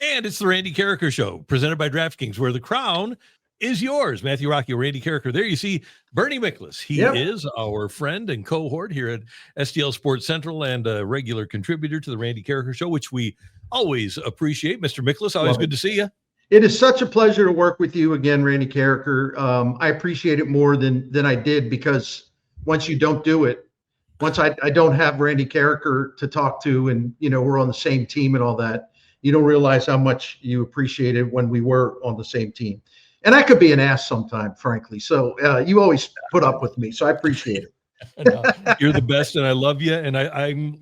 And it's the Randy Karraker Show, presented by DraftKings, where the crown is yours. Matthew Rocchio, Randy Karraker. There you see Bernie Miklasz. He is our friend and cohort here at STL Sports Central and a regular contributor to the Randy Karraker Show, which we always appreciate. Mr. Miklasz, always good to see you. It is such a pleasure to work with you again, Randy Karraker. I appreciate it more than I did, because once you don't do it, once I don't have Randy Karraker to talk to, and we're on the same team and all that, you don't realize how much you appreciate it when we were on the same team. And I could be an ass sometime, frankly. So you always put up with me, so I appreciate it. You're the best, and I love you. And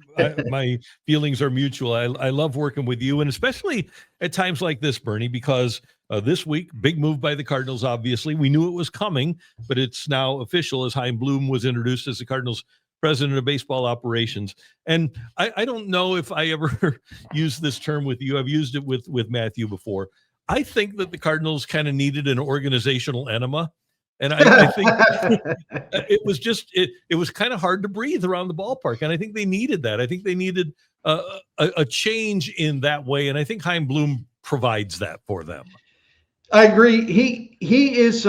my feelings are mutual. I love working with you, and especially at times like this, Bernie, because this week, big move by the Cardinals. Obviously, we knew it was coming, but it's now official as Heim Bloom was introduced as the Cardinals president of baseball operations. And I don't know if I ever used this term with you. I've used it with Matthew before. I think that the Cardinals kind of needed an organizational enema. And I think it was just, it was kind of hard to breathe around the ballpark. And I think they needed that. I think they needed a change in that way. And I think Heim Bloom provides that for them. I agree. He is,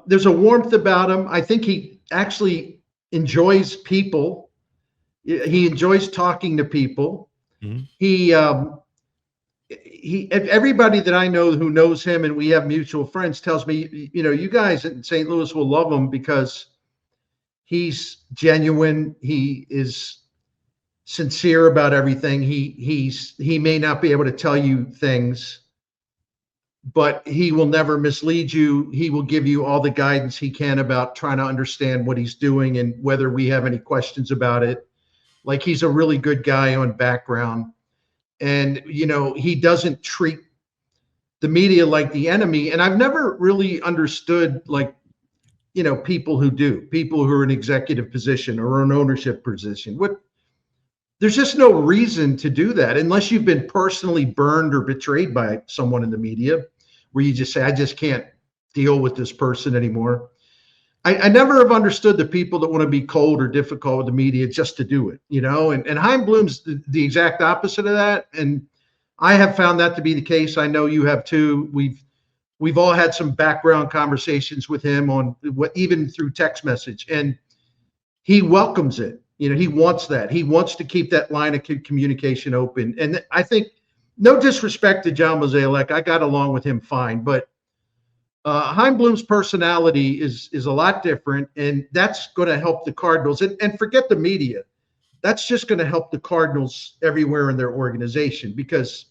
there's a warmth about him. I think he actually enjoys people. He enjoys talking to people. Mm-hmm. Everybody that I know who knows him, and we have mutual friends, tells me, you guys in St. Louis will love him because he's genuine. He is sincere about everything. He may not be able to tell you things, but he will never mislead you. He will give you all the guidance he can about trying to understand what he's doing and whether we have any questions about it. Like, he's a really good guy on background. And, he doesn't treat the media like the enemy. And I've never really understood, people who are in executive position or an ownership position. There's just no reason to do that unless you've been personally burned or betrayed by someone in the media, where you just say, I just can't deal with this person anymore. I never have understood the people that want to be cold or difficult with the media just to do it, and Heim Bloom's the exact opposite of that. And I have found that to be the case. I know you have too. We've all had some background conversations with him on even through text message, and he welcomes it. He wants that. He wants to keep that line of communication open. And I think, no disrespect to John Mozeliak, I got along with him fine, but Heim Bloom's personality is a lot different, and that's going to help the Cardinals. And forget the media. That's just going to help the Cardinals everywhere in their organization, because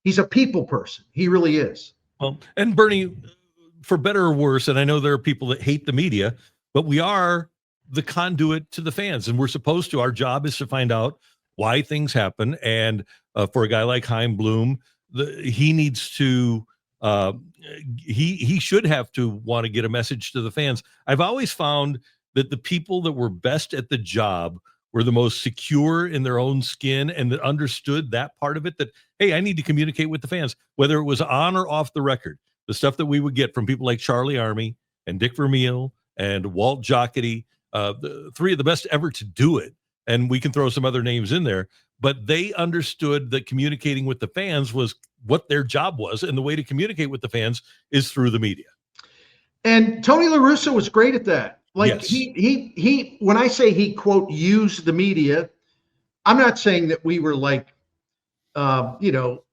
he's a people person. He really is. Well, and Bernie, for better or worse, and I know there are people that hate the media, but we are the conduit to the fans, and we're supposed to. Our job is to find out why things happen. And for a guy like Heim Bloom, he needs to he should have to want to get a message to the fans. I've always found that the people that were best at the job were the most secure in their own skin, and that understood that part of it, that, hey, I need to communicate with the fans, whether it was on or off the record. The stuff that we would get from people like Charlie Army and Dick Vermeil and Walt Jocketty, the three of the best ever to do it. And we can throw some other names in there, but they understood that communicating with the fans was what their job was. And the way to communicate with the fans is through the media. And Tony La Russa was great at that. Like, yes. he when I say he, quote, used the media, I'm not saying that we were like,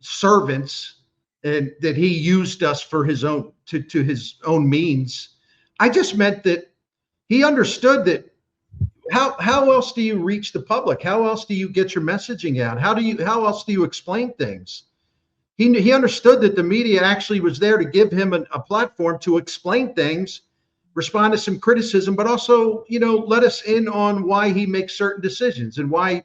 servants, and that he used us for his own, to his own means. I just meant that he understood that how else do you reach the public? How else do you get your messaging out? How else do you explain things? He understood that the media actually was there to give him a platform to explain things, respond to some criticism, but also, let us in on why he makes certain decisions and why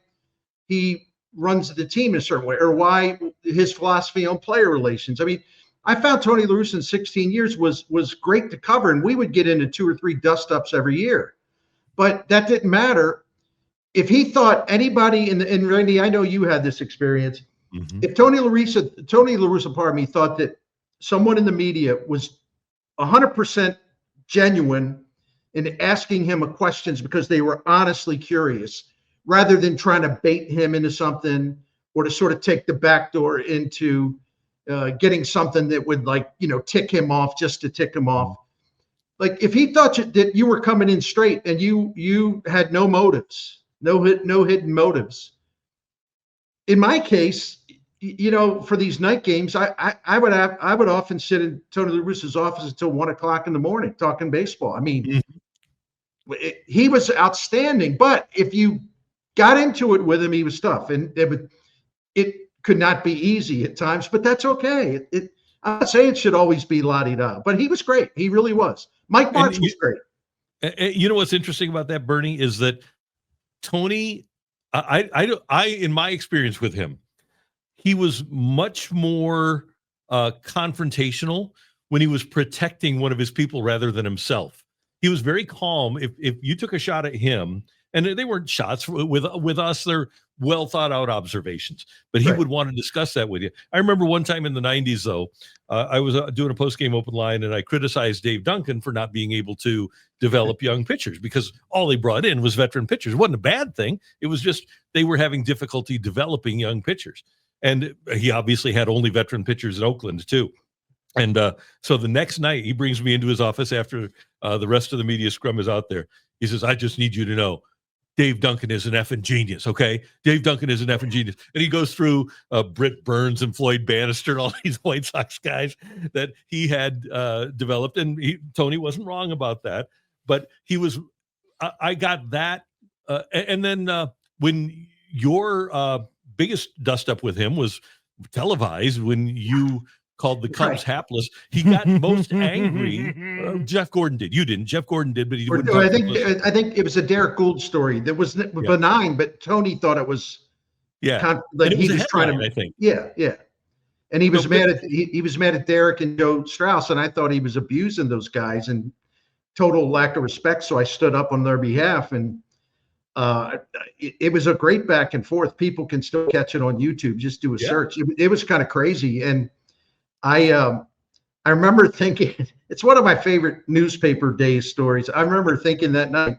he runs the team in a certain way, or why his philosophy on player relations. I mean, I found Tony La Russa in 16 years was great to cover, and we would get into 2 or 3 dust-ups every year. But that didn't matter. If he thought anybody and Randy, I know you had this experience. Mm-hmm. If Tony La Russa, thought that someone in the media was 100% genuine in asking him questions because they were honestly curious, rather than trying to bait him into something or to sort of take the back door into getting something that would tick him off just to tick him off. Like if he thought that you were coming in straight and you had no motives, no hidden motives. In my case, for these night games, I would often sit in Tony La Russa's office until 1 o'clock in the morning talking baseball. I mean, he was outstanding, but if you got into it with him, he was tough, and it could not be easy at times, but that's okay. I'm not saying it should always be la-di-da, but he was great. He really was. Mike Martz was great. You know what's interesting about that, Bernie, is that Tony, I in my experience with him, he was much more confrontational when he was protecting one of his people rather than himself. He was very calm. If you took a shot at him, and they weren't shots with us, they're well thought out observations, but he would want to discuss that with you. I remember one time in the 90s, though, I was doing a post-game open line, and I criticized Dave Duncan for not being able to develop young pitchers because all they brought in was veteran pitchers. It wasn't a bad thing. It was just they were having difficulty developing young pitchers. And he obviously had only veteran pitchers in Oakland, too. And so the next night, he brings me into his office after the rest of the media scrum is out there. He says, I just need you to know, Dave Duncan is an effing genius, okay? Dave Duncan is an effing genius. And he goes through Britt Burns and Floyd Bannister and all these White Sox guys that he had developed. And Tony wasn't wrong about that. But he was, I got that. And then when your biggest dust up with him was televised when you called the Cubs hapless, he got most angry. Jeff Gordon did. You didn't. Jeff Gordon did, but he wouldn't. I think it was a Derek Gould story that was benign, but Tony thought it was. Yeah, he was trying to. I think. Yeah, and he was mad at he was mad at Derek and Joe Strauss, and I thought he was abusing those guys and total lack of respect. So I stood up on their behalf, and it was a great back and forth. People can still catch it on YouTube. Just do a search. It was kind of crazy, and I remember thinking, it's one of my favorite newspaper days stories. I remember thinking that night,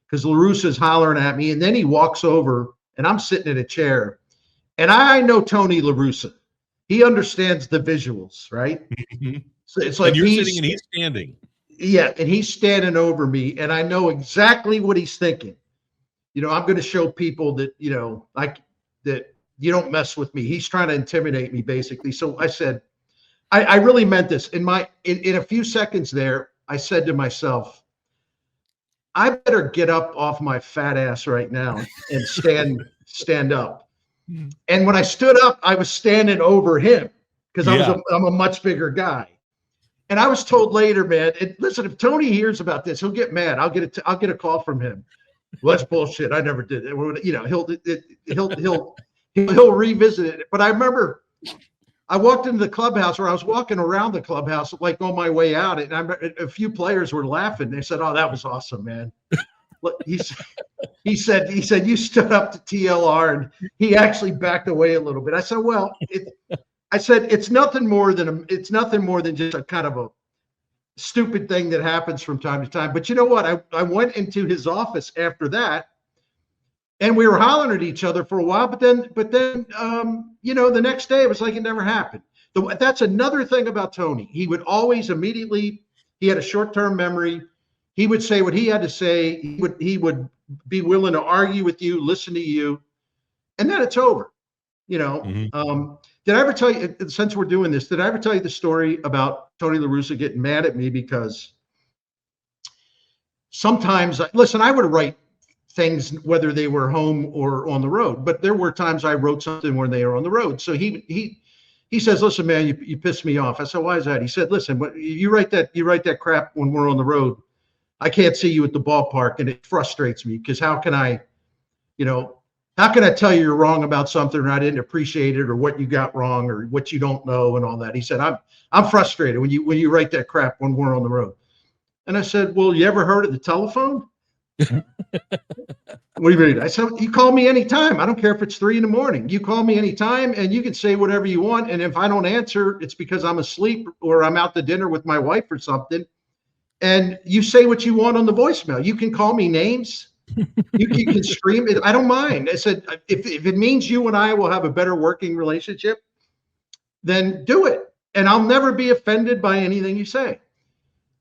because La Russa's hollering at me, and then he walks over, and I'm sitting in a chair, and I know Tony La Russa. He understands the visuals, right? So it's like and you're sitting and he's standing. Yeah, and he's standing over me, and I know exactly what he's thinking. I'm going to show people that, that you don't mess with me. He's trying to intimidate me, basically. So I said, I really meant this. In a few seconds there, I said to myself, I better get up off my fat ass right now and stand up. And when I stood up, I was standing over him because I'm a much bigger guy. And I was told later, man, listen, if Tony hears about this, he'll get mad. I'll get a call from him. Well, that's bullshit. I never did it. He'll revisit it. But I remember I walked into the clubhouse, or I was walking around the clubhouse, like on my way out, and a few players were laughing. They said, "Oh, that was awesome, man." He said, "You stood up to TLR," and he actually backed away a little bit. I said, "Well, it's nothing more than just a kind of a stupid thing that happens from time to time." But you know what? I went into his office after that, and we were hollering at each other for a while. But then, the next day it was like it never happened. That's another thing about Tony. He would always immediately. He had a short-term memory. He would say what he had to say. He would be willing to argue with you, listen to you, and then it's over. Did I ever tell you, since we're doing this, did I ever tell you the story about Tony La Russa getting mad at me because sometimes, listen, I would write things whether they were home or on the road, but there were times I wrote something when they were on the road. So he says, "Listen, man, you pissed me off." I said, "Why is that?" He said, "Listen, you write that crap when we're on the road. I can't see you at the ballpark, and it frustrates me because how can I tell you you're wrong about something or I didn't appreciate it or what you got wrong or what you don't know and all that." He said, I'm frustrated when you write that crap when we're on the road. And I said, "Well, you ever heard of the telephone?" What do you mean? I said, "You call me anytime. I don't care if it's 3 a.m. You call me anytime and you can say whatever you want. And if I don't answer, it's because I'm asleep or I'm out to dinner with my wife or something. And you say what you want on the voicemail. You can call me names. You can scream. I don't mind." I said, if it means you and I will have a better working relationship, then do it. And I'll never be offended by anything you say.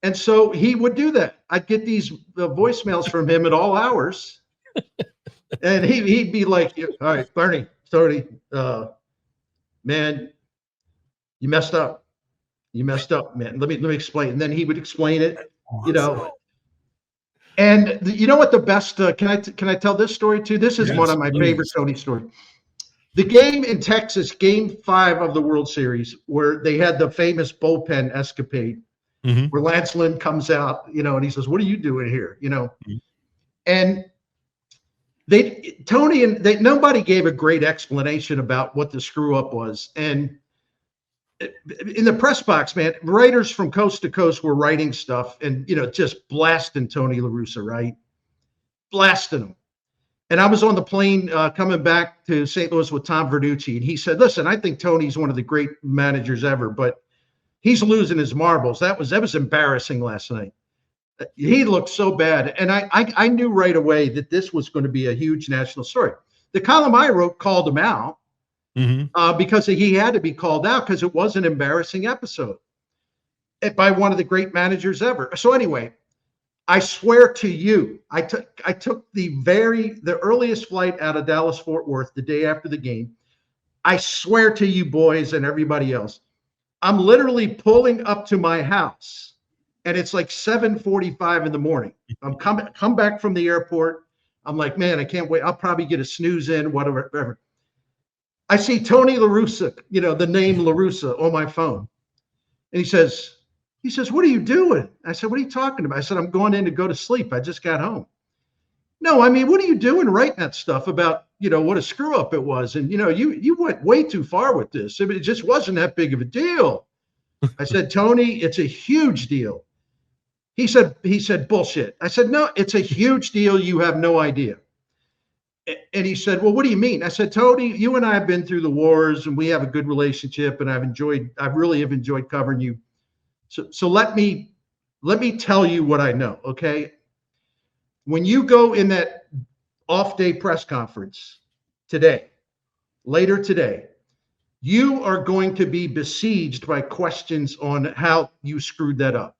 And so he would do that. I'd get these voicemails from him at all hours. And he'd be like, all right, Bernie, Tony, man, you messed up. You messed up, man. Let me explain. And then he would explain it, you know. And you know what the best, can I tell this story too? This is one of my favorite Tony stories. The game in Texas, game 5 of the World Series, where they had the famous bullpen escapade, where Lance Lynn comes out, you know, and he says, what are you doing here? You know, and nobody gave a great explanation about what the screw up was. And in the press box, man, writers from coast to coast were writing stuff and, you know, just blasting Tony La Russa, right? Blasting him. And I was on the plane coming back to St. Louis with Tom Verducci, and he said, listen, I think Tony's one of the great managers ever, but he's losing his marbles. That was embarrassing last night. He looked so bad. And I knew right away that this was going to be a huge national story. The column I wrote called him out because he had to be called out because it was an embarrassing episode by one of the great managers ever. So anyway, I swear to you, I took the earliest flight out of Dallas Fort Worth the day after the game. I swear to you boys and everybody else, I'm literally pulling up to my house and it's like 7:45 in the morning. I'm come back from the airport. I'm like, man, I can't wait. I'll probably get a snooze in, whatever. I see Tony La Russa, you know, the name La Russa on my phone. And he says, what are you doing? I said, what are you talking about? I said, I'm going in to go to sleep. I just got home. No, I mean, what are you doing writing that stuff about, you know, what a screw up it was? And, you know, you went way too far with this. I mean, it just wasn't that big of a deal. I said, Tony, it's a huge deal. He said, bullshit. I said, no, it's a huge deal. You have no idea. And he said, well, what do you mean? I said, Tony, you and I have been through the wars and we have a good relationship and I really have enjoyed covering you. So let me tell you what I know, okay? When you go in that off-day press conference later today, you are going to be besieged by questions on how you screwed that up.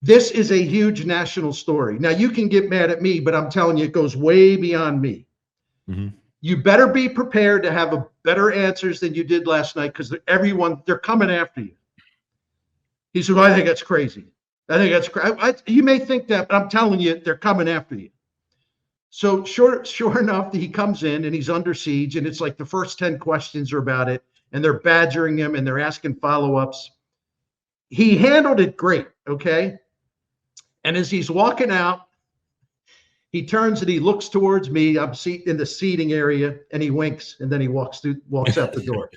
This is a huge national story. Now, you can get mad at me, but I'm telling you, it goes way beyond me. You better be prepared to have better answers than you did last night because they're coming after you. He said, well, I think that's crazy. I think that's crazy. You may think that, but I'm telling you, they're coming after you. So sure enough, he comes in and he's under siege, and it's like the first 10 questions are about it, and they're badgering him and they're asking follow-ups. He handled it great, okay? And as he's walking out, he turns and he looks towards me. I'm in the seating area, and he winks, and then he walks out the door.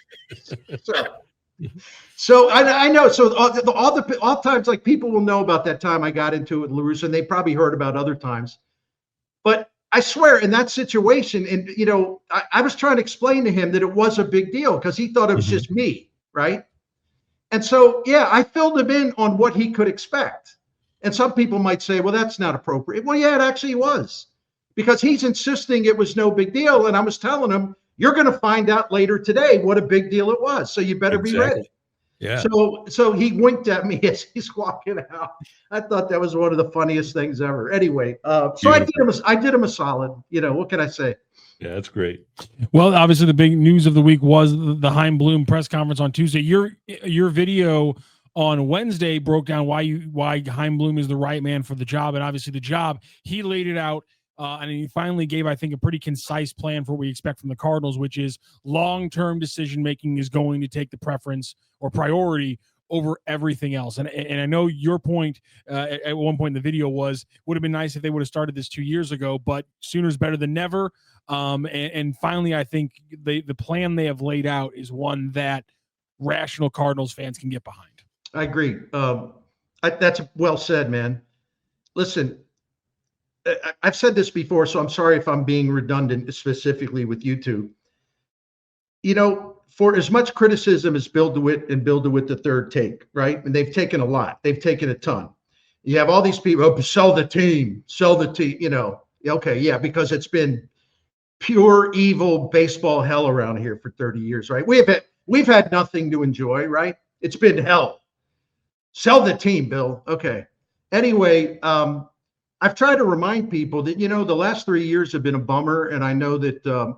So I know. So all times, like, people will know about that time I got into it with La Russa, and they probably heard about other times. But I swear, in that situation, and you know, I was trying to explain to him that it was a big deal because he thought it was just me, right? And so, yeah, I filled him in on what he could expect. And some people might say, well, that's not appropriate. Well, yeah, it actually was, because he's insisting it was no big deal. And I was telling him, you're going to find out later today what a big deal it was. So you better be ready. Yeah. So he winked at me as he's walking out. I thought that was one of the funniest things ever. Anyway, so I did him a solid. You know, what can I say? Yeah, that's great. Well, obviously the big news of the week was the Heim Bloom press conference on Tuesday. Your video on Wednesday broke down why Heim Bloom is the right man for the job, and obviously the job, he laid it out, and he finally gave, I think, a pretty concise plan for what we expect from the Cardinals, which is long-term decision-making is going to take the preference or priority over everything else. And I know your point at one point in the video would have been nice if they would have started this 2 years ago, but sooner is better than never. And finally, I think the plan they have laid out is one that rational Cardinals fans can get behind. I agree. That's well said, man. Listen, I've said this before, so I'm sorry if I'm being redundant specifically with you two. You know, for as much criticism as Bill DeWitt and Bill DeWitt the third take, right? And they've taken a lot. They've taken a ton. You have all these people, sell the team, you know. Okay, yeah, because it's been pure evil baseball hell around here for 30 years, right? we've had nothing to enjoy, right? It's been hell. Sell the team, Bill. Okay. Anyway, I've tried to remind people that, the last 3 years have been a bummer. And I know that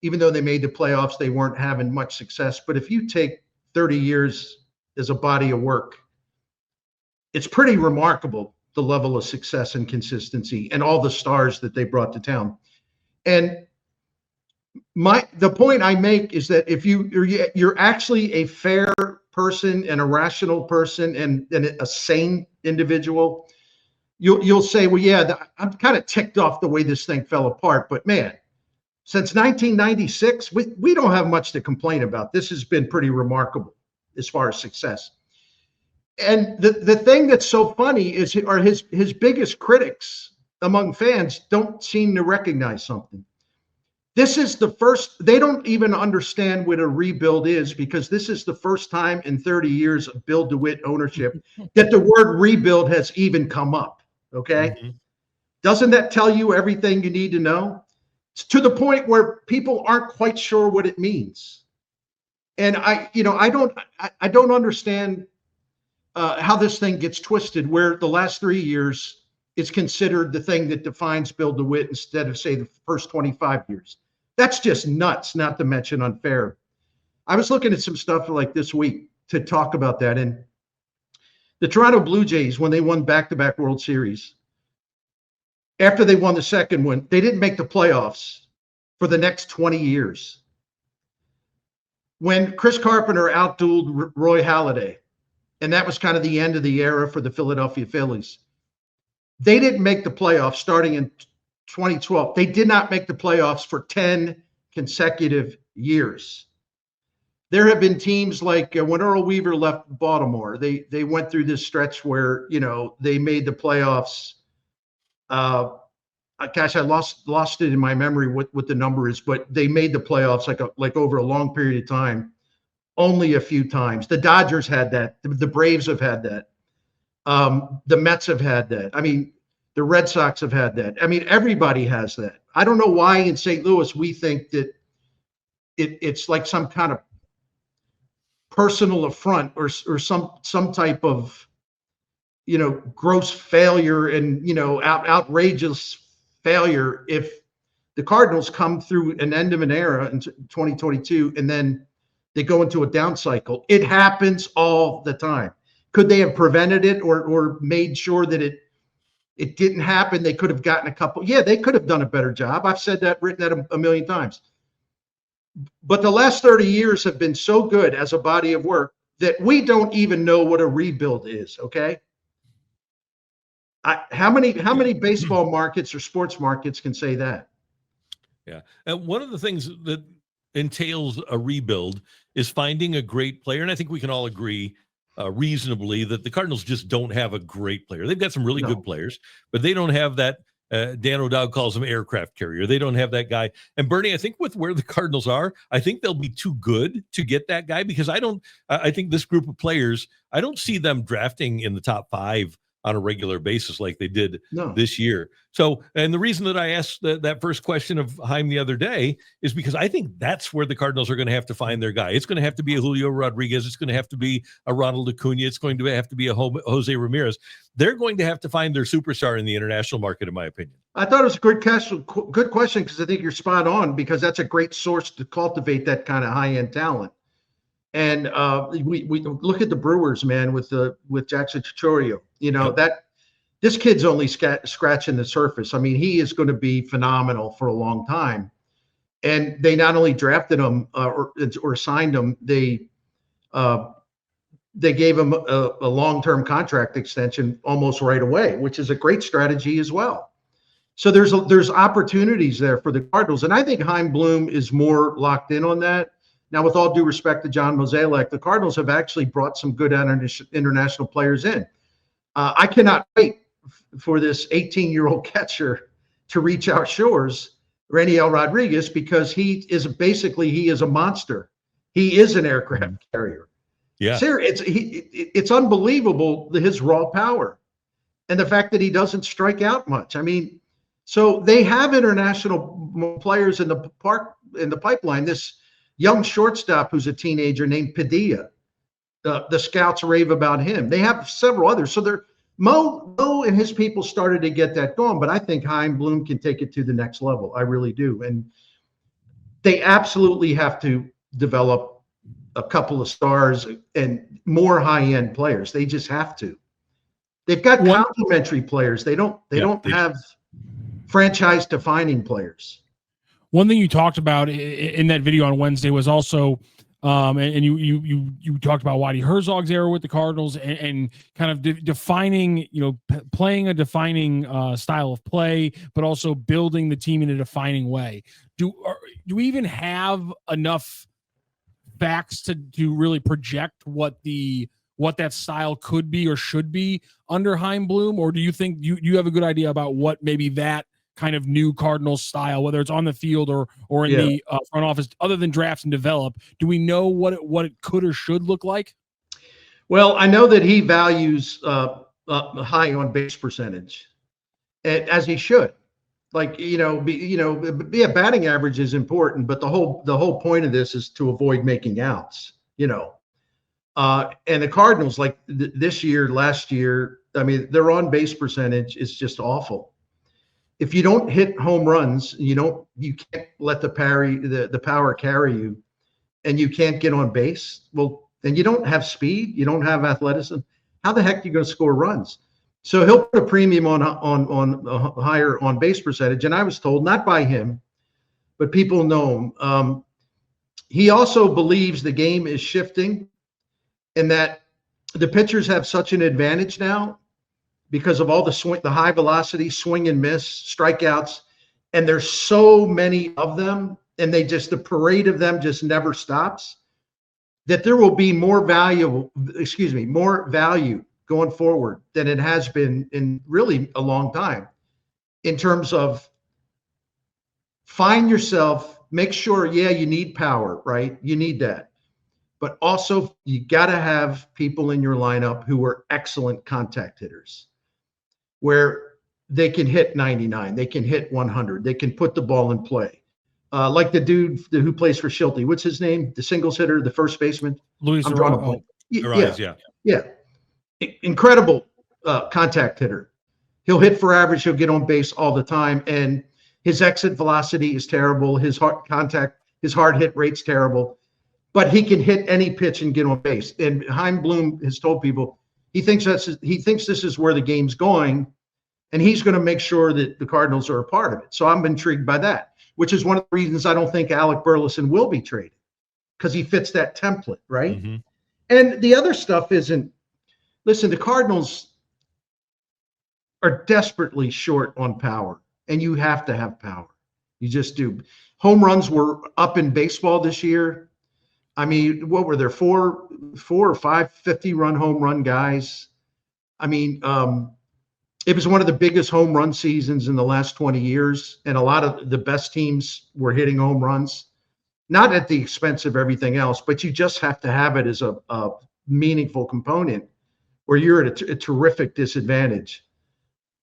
even though they made the playoffs, they weren't having much success. But if you take 30 years as a body of work, it's pretty remarkable, the level of success and consistency and all the stars that they brought to town. And the point I make is that if you're actually a fair person and a rational person and a sane individual, you'll say, well, yeah, I'm kind of ticked off the way this thing fell apart. But man, since 1996, we don't have much to complain about. This has been pretty remarkable as far as success. And the thing that's so funny is his biggest critics among fans don't seem to recognize something. This is the first, they don't even understand what a rebuild is, because this is the first time in 30 years of Bill DeWitt ownership that the word rebuild has even come up. Okay. Mm-hmm. Doesn't that tell you everything you need to know? It's to the point where people aren't quite sure what it means. And I don't understand how this thing gets twisted, where the last 3 years is considered the thing that defines Bill DeWitt instead of, say, the first 25 years. That's just nuts, not to mention unfair. I was looking at some stuff like this week to talk about that. And the Toronto Blue Jays, when they won back-to-back World Series, after they won the second one, they didn't make the playoffs for the next 20 years. When Chris Carpenter outdueled Roy Halladay, and that was kind of the end of the era for the Philadelphia Phillies, they didn't make the playoffs starting in 2012. They did not make the playoffs for 10 consecutive years. There have been teams like when Earl Weaver left Baltimore, they went through this stretch where, they made the playoffs. Gosh, I lost it in my memory what the number is, but they made the playoffs like over a long period of time, only a few times. The Dodgers had that. The Braves have had that. The Mets have had that. I mean, the Red Sox have had that. I mean, everybody has that. I don't know why in St. Louis we think that it's like some kind of personal affront or some type of, gross failure and, outrageous failure if the Cardinals come through an end of an era in 2022 and then they go into a down cycle. It happens all the time. Could they have prevented it or made sure that it didn't happen? They could have gotten a couple. Yeah, they could have done a better job. I've said that, written that a million times. But the last 30 years have been so good as a body of work that we don't even know what a rebuild is. Okay. How many baseball markets or sports markets can say that? Yeah. And one of the things that entails a rebuild is finding a great player. And I think we can all agree reasonably that the Cardinals just don't have a great player. They've got some really good players, but they don't have that. Dan O'Dowd calls him aircraft carrier. They don't have that guy. And Bernie, I think with where the Cardinals are, I think they'll be too good to get that guy, because I think this group of players, I don't see them drafting in the top 5 on a regular basis like they did this year. So, and the reason that I asked that first question of Heim the other day is because I think that's where the Cardinals are going to have to find their guy. It's going to have to be a Julio Rodriguez. It's going to have to be a Ronald Acuna. It's going to have to be a Jose Ramirez. They're going to have to find their superstar in the international market, in my opinion. I thought it was a good question, because I think you're spot on, because that's a great source to cultivate that kind of high-end talent. And we look at the Brewers, man, with Jackson Chourio. That this kid's only scratching the surface. I mean, he is going to be phenomenal for a long time. And they not only drafted him or signed him, they gave him a long-term contract extension almost right away, which is a great strategy as well. So there's opportunities there for the Cardinals, and I think Heim Bloom is more locked in on that. Now, with all due respect to John Mozeliak, the Cardinals have actually brought some good international players in. I cannot wait for this 18-year-old catcher to reach our shores, Raniel Rodriguez, because he is a monster. He is an aircraft carrier. Yeah, it's unbelievable, his raw power and the fact that he doesn't strike out much. I mean, so they have international players in the pipeline. young shortstop who's a teenager named Padilla. The scouts rave about him. They have several others. So Mo and his people started to get that going, but I think Heim Bloom can take it to the next level. I really do. And they absolutely have to develop a couple of stars and more high-end players. They just have to. They've got complementary players. They don't have franchise-defining players. One thing you talked about in that video on Wednesday was also, and you talked about Whitey Herzog's era with the Cardinals and kind of defining, playing a defining style of play, but also building the team in a defining way. Do we even have enough facts to really project what that style could be or should be under Heim Bloom? Or do you think you have a good idea about what maybe that kind of new Cardinals style, whether it's on the field or in the front office, other than drafts and develop, do we know what it could or should look like? Well, I know that he values high on base percentage, as he should. Like, batting average is important, but the whole point of this is to avoid making outs, and the Cardinals, like this year, last year, I mean, their on base percentage is just awful. If you don't hit home runs, you can't let the power carry you, and you can't get on base. Well, then you don't have speed, you don't have athleticism. How the heck are you going to score runs? So he'll put a premium on a higher on base percentage. And I was told, not by him, but people know him. He also believes the game is shifting, and that the pitchers have such an advantage now because of all the high velocity, swing and miss, strikeouts, and there's so many of them, and the parade of them just never stops, that there will be more value going forward than it has been in really a long time, in terms of find yourself, make sure, you need power, right? You need that. But also you got to have people in your lineup who are excellent contact hitters, where they can hit 99, they can hit 100, they can put the ball in play. Like the dude who plays for Schulte, what's his name? The singles hitter, the first baseman? Luis Arraez. Yeah. Incredible contact hitter. He'll hit for average. He'll get on base all the time, and his exit velocity is terrible. His hard hit rate's terrible, but he can hit any pitch and get on base. And Heim Bloom has told people he thinks this is where the game's going, and he's going to make sure that the Cardinals are a part of it. So I'm intrigued by that, which is one of the reasons I don't think Alec Burleson will be traded, because he fits that template, right? Mm-hmm. And the other stuff isn't. Listen, the Cardinals are desperately short on power, and you have to have power. You just do. Home runs were up in baseball this year. I mean, what were there, four or five 50-run home run guys? I mean, it was one of the biggest home run seasons in the last 20 years, and a lot of the best teams were hitting home runs, not at the expense of everything else, but you just have to have it as a meaningful component, where you're at a terrific disadvantage.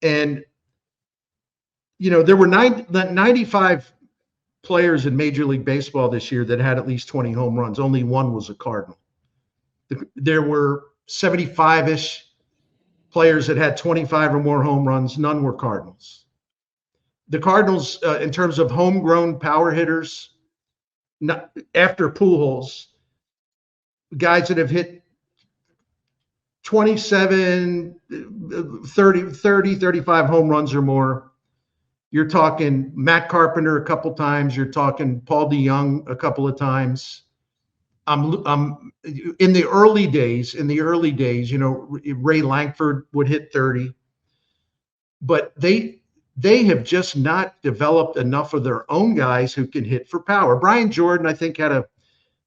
And, there were 95 players in Major League Baseball this year that had at least 20 home runs. Only one was a Cardinal. There were 75-ish players that had 25 or more home runs. None were Cardinals. The Cardinals, in terms of homegrown power hitters, after Pujols, guys that have hit 27, 30, 35 home runs or more. You're talking Matt Carpenter a couple times. You're talking Paul DeYoung a couple of times. I'm in the early days, Ray Lankford would hit 30, but they have just not developed enough of their own guys who can hit for power. Brian Jordan, I think, had a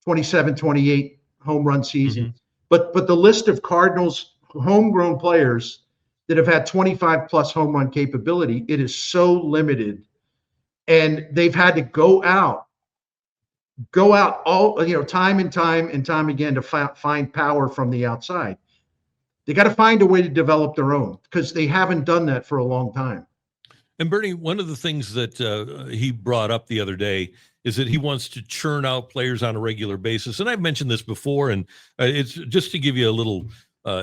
27, 28 home run season. Mm-hmm. But the list of Cardinals homegrown players that have had 25 plus home run capability, it is so limited, and they've had to go out all, time and time again to find power from the outside. They got to find a way to develop their own, because they haven't done that for a long time. And Bernie, one of the things that he brought up the other day is that he wants to churn out players on a regular basis. And I've mentioned this before, and it's just to give you a little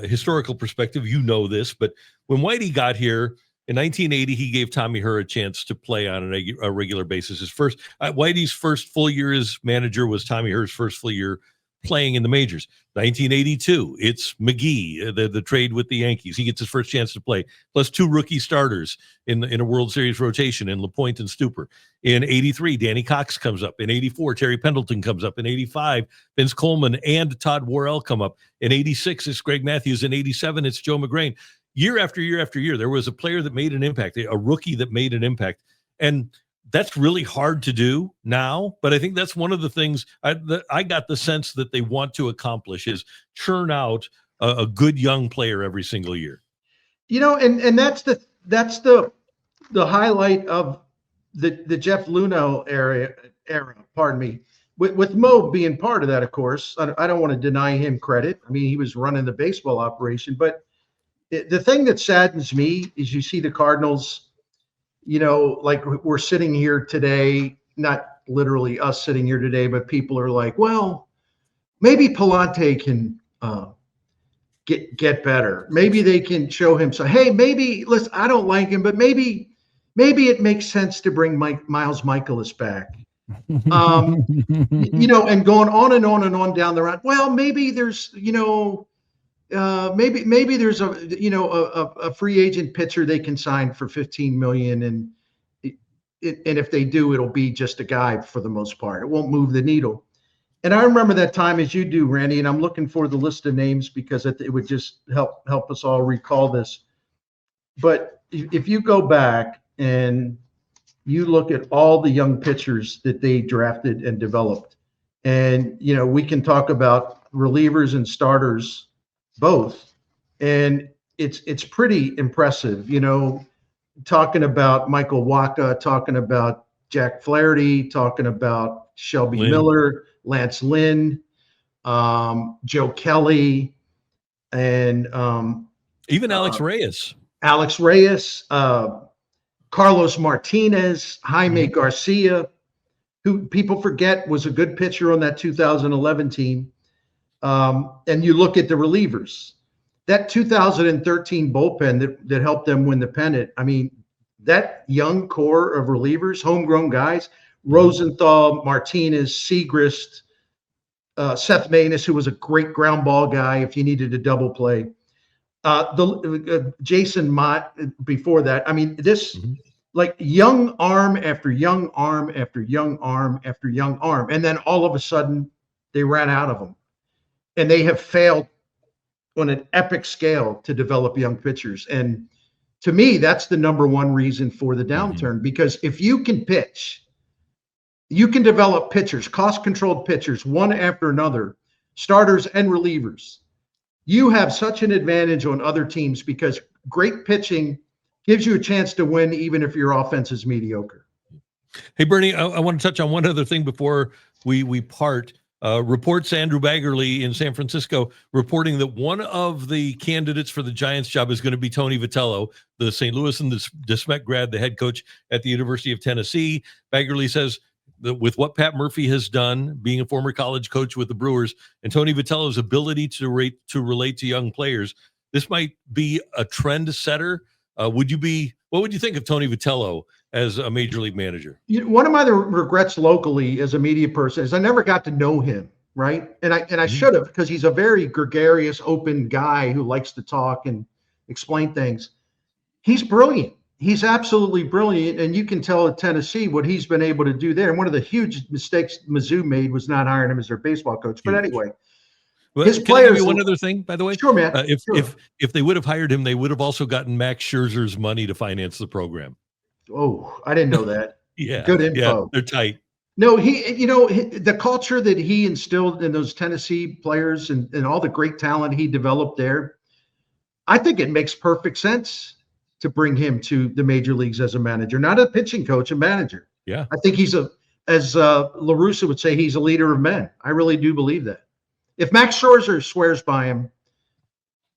historical perspective. You know this, but when Whitey got here in 1980, he gave Tommy Herr a chance to play on a regular basis. His first, Whitey's first full year as manager was Tommy Herr's first full year playing in the majors. 1982, it's McGee, the trade with the Yankees. He gets his first chance to play, plus 2 rookie starters in a World Series rotation in LaPointe and Stuper. In 83, Danny Cox comes up. In 84, Terry Pendleton comes up. In 85, Vince Coleman and Todd Worrell come up. In 86, it's Greg Matthews. In 87, it's Joe McGrain. Year after year after year, there was a player that made an impact, a rookie that made an impact. And that's really hard to do now, but I think that's one of the things I got the sense that they want to accomplish is churn out a good young player every single year. And that's the highlight of the Jeff Luhnow era. Pardon me. With Mo being part of that, of course. I don't want to deny him credit. I mean, he was running the baseball operation, but the thing that saddens me is you see the Cardinals. Like we're sitting here today, not literally us sitting here today, but people are like, well, maybe Palante can get better. Maybe they can show him. So, hey, maybe listen, I don't like him, but maybe it makes sense to bring Miles Michaelis back. And going on and on and on down the road. Well, maybe there's, maybe there's a free agent pitcher they can sign for $15 million, and if they do, it'll be just a guy for the most part. It won't move the needle. And I remember that time as you do, Randy, and I'm looking for the list of names because it would just help us all recall this. But if you go back and you look at all the young pitchers that they drafted and developed, and we can talk about relievers and starters both, and it's pretty impressive. Talking about Michael Wacha, talking about Jack Flaherty, talking about Shelby Miller, Lance Lynn, Joe Kelly, and even Alex Reyes, Carlos Martinez, Jaime Garcia, who people forget was a good pitcher on that 2011 team. And you look at the relievers, that 2013 bullpen that helped them win the pennant. I mean, that young core of relievers, homegrown guys, Rosenthal, Martinez, Segrist, Seth Maness, who was a great ground ball guy if you needed a double play. Jason Mott before that. I mean, this like young arm after young arm after young arm after young arm. And then all of a sudden they ran out of them. And they have failed on an epic scale to develop young pitchers. And to me, that's the number one reason for the downturn, because if you can pitch, you can develop pitchers, cost-controlled pitchers, one after another, starters and relievers. You have such an advantage on other teams because great pitching gives you a chance to win even if your offense is mediocre. Hey, Bernie, I want to touch on one other thing before we part. Reports Andrew Baggerly in San Francisco reporting that one of the candidates for the Giants job is going to be Tony Vitello, the St. Louis and the DeSmet grad, the head coach at the University of Tennessee. Baggerly says that with what Pat Murphy has done, being a former college coach with the Brewers, and Tony Vitello's ability to relate to young players, this might be a trend setter. What would you think of Tony Vitello as a major league manager? One of my regrets locally as a media person is I never got to know him, right? And I should have, because he's a very gregarious, open guy who likes to talk and explain things. He's brilliant. He's absolutely brilliant. And you can tell at Tennessee what he's been able to do there. And one of the huge mistakes Mizzou made was not hiring him as their baseball coach. But anyway, well, his can players. I give you one other thing, by the way? Sure, man. If they would have hired him, they would have also gotten Max Scherzer's money to finance the program. Oh, I didn't know that. Yeah. Good info. Yeah, they're tight. No, the culture that he instilled in those Tennessee players and all the great talent he developed there, I think it makes perfect sense to bring him to the major leagues as a manager, not a pitching coach, a manager. Yeah. I think he's as LaRussa would say, he's a leader of men. I really do believe that. If Max Scherzer swears by him,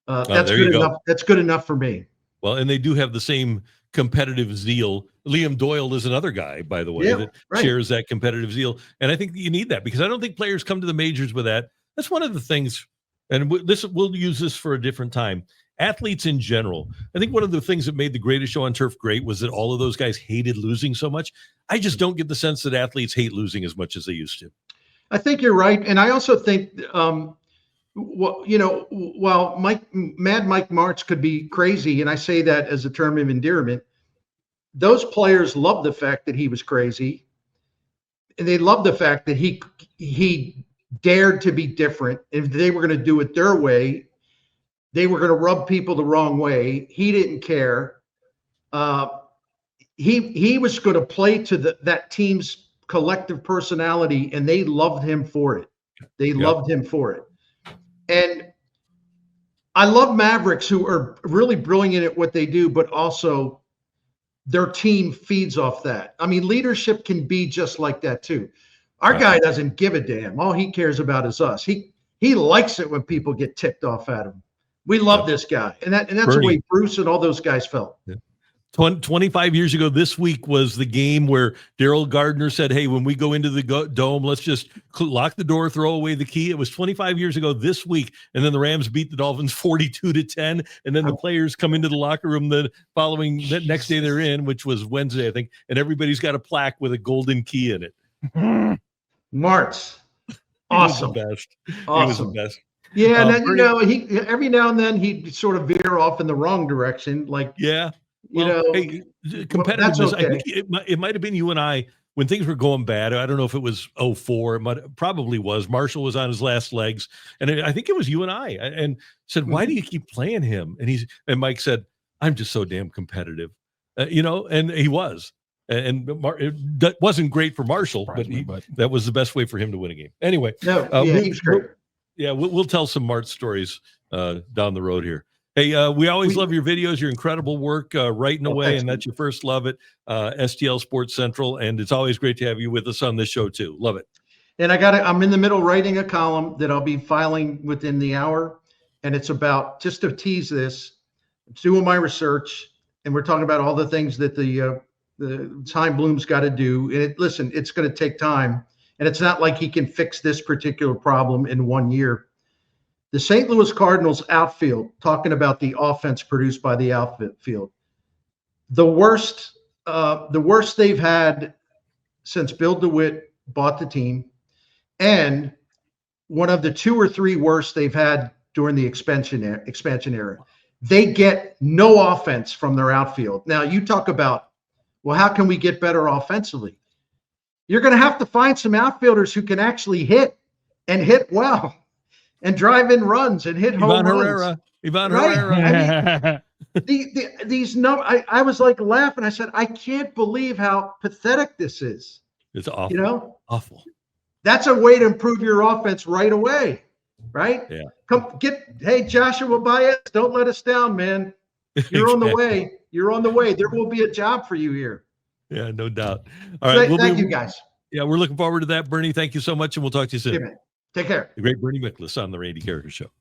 that's good enough. That's good enough for me. Well, and they do have the same competitive zeal Liam Doyle is another guy, by the way, Yeah, that right. shares that competitive zeal. And I think you need that, because I don't think players come to the majors with that. That's one of the things, and we'll use this for a different time. Athletes in general, I think one of the things that made the Greatest Show on Turf great was that all of those guys hated losing so much. I just don't get the sense that athletes hate losing as much as they used to. I think you're right. And I also think, while Mad Mike Martz could be crazy, and I say that as a term of endearment, those players loved the fact that he was crazy. And they loved the fact that he dared to be different. If they were going to do it their way, they were going to rub people the wrong way. He didn't care. He was going to play to that team's collective personality, and they loved him for it. They loved him for it. And I love Mavericks who are really brilliant at what they do, but also their team feeds off that. I mean, leadership can be just like that too. Our guy doesn't give a damn. All he cares about is us. He likes it when people get ticked off at him. We love this guy. And that's Bernie, the way Bruce and all those guys felt. Yeah. 25 years ago this week was the game where Daryl Gardner said, hey, when we go into the dome, let's just lock the door, throw away the key. It was 25 years ago this week, and then the Rams beat the Dolphins 42-10, and then the players come into the locker room the next day they're in, which was Wednesday, I think, and everybody's got a plaque with a golden key in it. Martz. Awesome. He was the best. Awesome. He was the best. Yeah, and then, he every now and then he'd sort of veer off in the wrong direction. Like, hey, competitiveness. Okay. I think it might have been you and I when things were going bad. I don't know if it was 04. It probably was. Marshall was on his last legs, and I think it was you and I. And said, "Why do you keep playing him?" And Mike said, "I'm just so damn competitive," And he was. And that wasn't great for Marshall, but that was the best way for him to win a game. Anyway, he was great. We'll tell some Mart stories down the road here. Hey, we always love your videos, your incredible work writing away, and that's your first love at STL Sports Central, and it's always great to have you with us on this show too. Love it. And I'm in the middle writing a column that I'll be filing within the hour, and it's about, just to tease this, I'm doing my research, and we're talking about all the things that the Heim Bloom's got to do. And it's going to take time. And it's not like he can fix this particular problem in 1 year. The St. Louis Cardinals outfield, talking about the offense produced by the outfield, the worst they've had since Bill DeWitt bought the team, and one of the 2 or 3 worst they've had during the expansion era. They get no offense from their outfield. Now, you talk about, well, how can we get better offensively? You're going to have to find some outfielders who can actually hit and hit well and drive in runs and hit home runs. Ivan Herrera. I mean, these numbers, I was like laughing. I said, I can't believe how pathetic this is. It's awful. Awful. That's a way to improve your offense right away, right? Yeah. Hey, Joshua Baez, don't let us down, man. You're on the way. You're on the way. There will be a job for you here. Yeah, no doubt. All right. Thank you, guys. Yeah, we're looking forward to that, Bernie. Thank you so much, and we'll talk to you soon. Okay, man. Take care. The great Bernie Miklasz on the Randy Karraker Show.